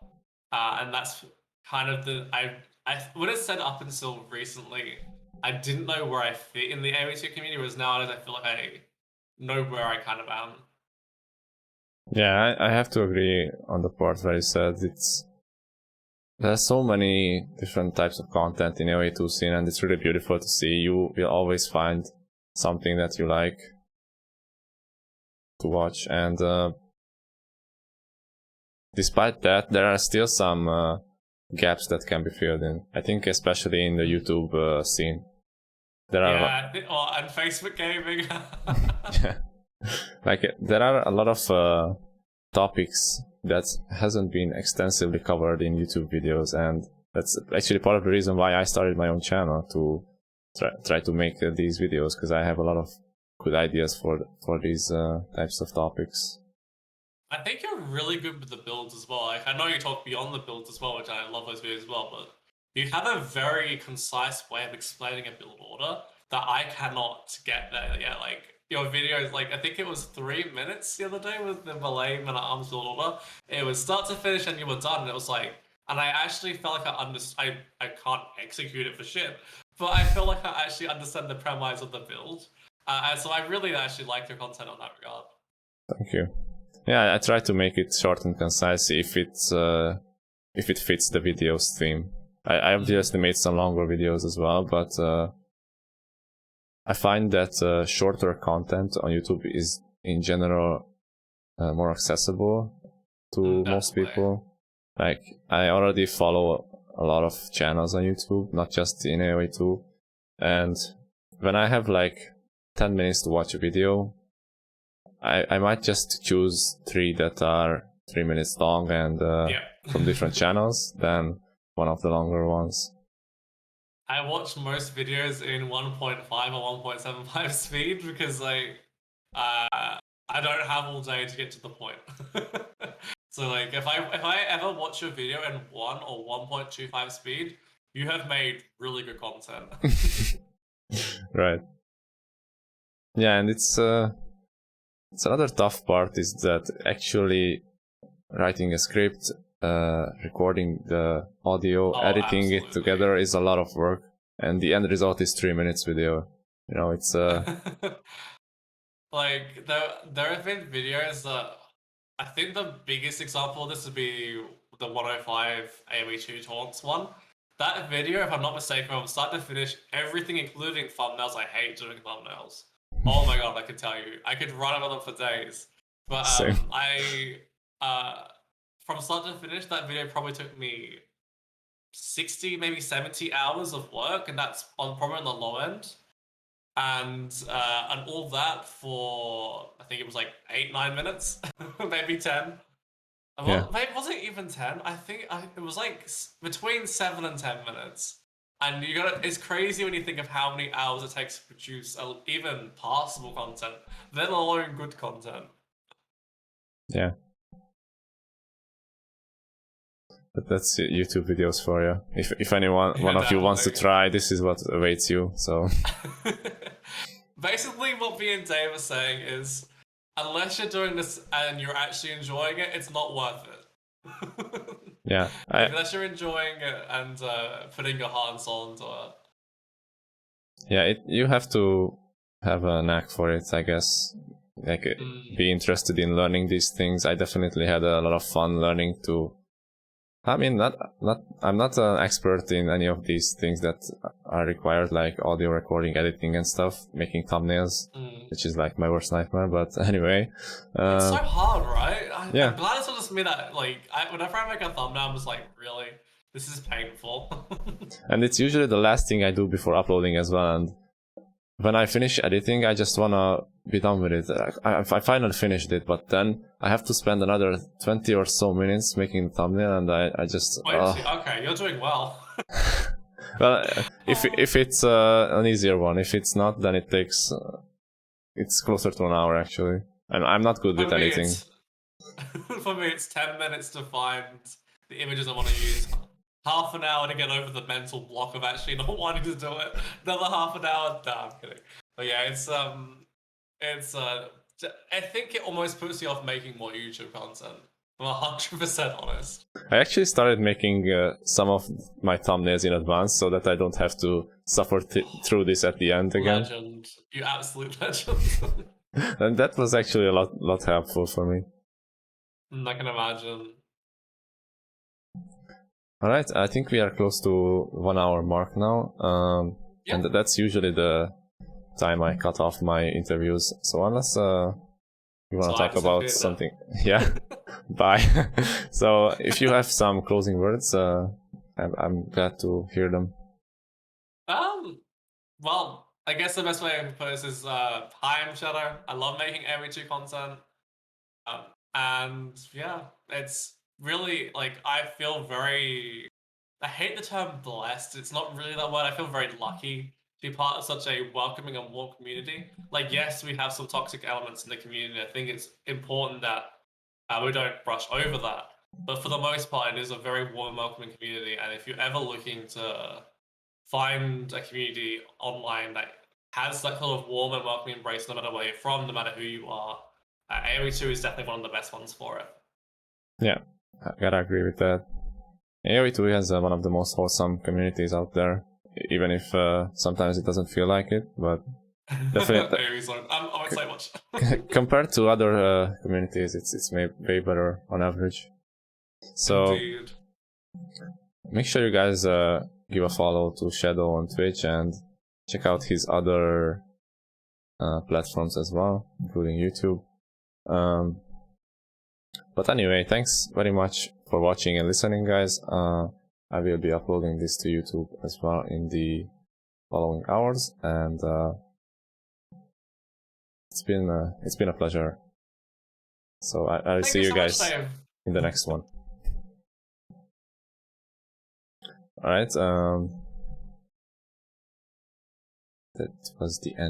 And that's kind of I would have said up until recently, I didn't know where I fit in the AoE2 community, whereas nowadays I feel like I know where I kind of am. Yeah, I have to agree on the part where you said there's so many different types of content in AoE2 scene, and it's really beautiful to see. You will always find something that you like to watch, and despite that, there are still some gaps that can be filled in. I think especially in the YouTube scene. And Facebook gaming. Yeah. Like, there are a lot of topics that hasn't been extensively covered in YouTube videos, and that's actually part of the reason why I started my own channel, to try to make these videos, because I have a lot of good ideas for these types of topics. I think you're really good with the builds as well. Like, I know you talk beyond the builds as well, which I love those videos as well, but you have a very concise way of explaining a build order that I cannot get there yet. Like your videos, like I think it was 3 minutes the other day with the Malay Man at Arms Build Order. It was start to finish and you were done. And it was like, and I actually felt like I can't execute it for shit, but I feel like I actually understand the premise of the build. And so I really actually like your content on that regard. Thank you. Yeah, I try to make it short and concise if it fits the video's theme. I obviously made some longer videos as well, but I find that shorter content on YouTube is in general more accessible to most people. Like, I already follow a lot of channels on YouTube, not just in AoE 2, and when I have like 10 minutes to watch a video, I might just choose 3 that are 3 minutes long and from different channels than one of the longer ones. I watch most videos in 1.5 or 1.75 speed because like I don't have all day to get to the point. So like if I ever watch a video in 1 or 1.25 speed, you have made really good content. Right. Yeah, and it's another tough part is that actually writing a script, recording the audio, editing absolutely. it together is a lot of work, and the end result is 3 minutes video. You know, it's like there have been videos that I think the biggest example of this would be the 105 AoE2 taunts one. That video, if I'm not mistaken, from start to finish, everything including thumbnails. I hate doing thumbnails. Oh my god, I can tell you, I could run over them for days. But from start to finish, that video probably took me 60, maybe 70 hours of work, and that's probably on the low end. And all that for I think it was like 8-9 minutes, maybe 10. Well, maybe was it even 10? I think it was like between 7 and 10 minutes. And it's crazy when you think of how many hours it takes to produce even passable content, let alone good content. Yeah. But that's YouTube videos for you. If anyone one of you wants to try, this is what awaits you. So basically, what me and Dave are saying is, unless you're doing this and you're actually enjoying it, it's not worth it. Yeah. Unless you're enjoying it and putting your heart and soul into it. Yeah, you have to have a knack for it, I guess. Like, be interested in learning these things. I definitely had a lot of fun learning to. I mean, I'm not an expert in any of these things that are required, like audio recording, editing and stuff, making thumbnails, which is like my worst nightmare, but anyway. It's so hard, right? I'm glad it's not just me that, like, whenever I make a thumbnail, I'm just like, really? This is painful. And it's usually the last thing I do before uploading as well, and when I finish editing, I just wanna be done with it. I finally finished it, but then I have to spend another 20 or so minutes making the thumbnail, and I just... Okay, you're doing well. Well, if it's an easier one. If it's not, then it takes... it's closer to an hour, actually. And I'm not good with editing. For me, it's 10 minutes to find the images I want to use. Half an hour to get over the mental block of actually not wanting to do it. Another half an hour. Nah, I'm kidding. But yeah, it's I think it almost puts you off making more YouTube content. I'm 100% honest. I actually started making some of my thumbnails in advance so that I don't have to suffer through this at the end again. Legend. You absolute legend. And that was actually a lot helpful for me. I can imagine. Alright, I think we are close to 1 hour mark now, and that's usually the time I cut off my interviews. So unless you want to talk about something, yeah, bye. So if you have some closing words, I'm glad to hear them. Well, I guess the best way I can put this is, hi, I'm Shadow. I love making AoE2 content, and yeah, it's really, like, I feel very, I hate the term blessed, it's not really that word, I feel very lucky to be part of such a welcoming and warm community. Like, yes, we have some toxic elements in the community, I think it's important that we don't brush over that, but for the most part, it is a very warm and welcoming community, and if you're ever looking to find a community online that has that kind of warm and welcoming embrace no matter where you're from, no matter who you are. AoE 2 is definitely one of the best ones for it. Yeah, I gotta agree with that. AoE 2 has one of the most wholesome communities out there, even if sometimes it doesn't feel like it, but definitely. I won't say much. Compared to other communities, it's way better on average. So Indeed. make sure you guys give a follow to Shadow on Twitch and check out his other platforms as well, including YouTube. But anyway, thanks very much for watching and listening, guys. I will be uploading this to YouTube as well in the following hours, and it's been a pleasure. So I'll see you guys in the next one. All right. That was the end.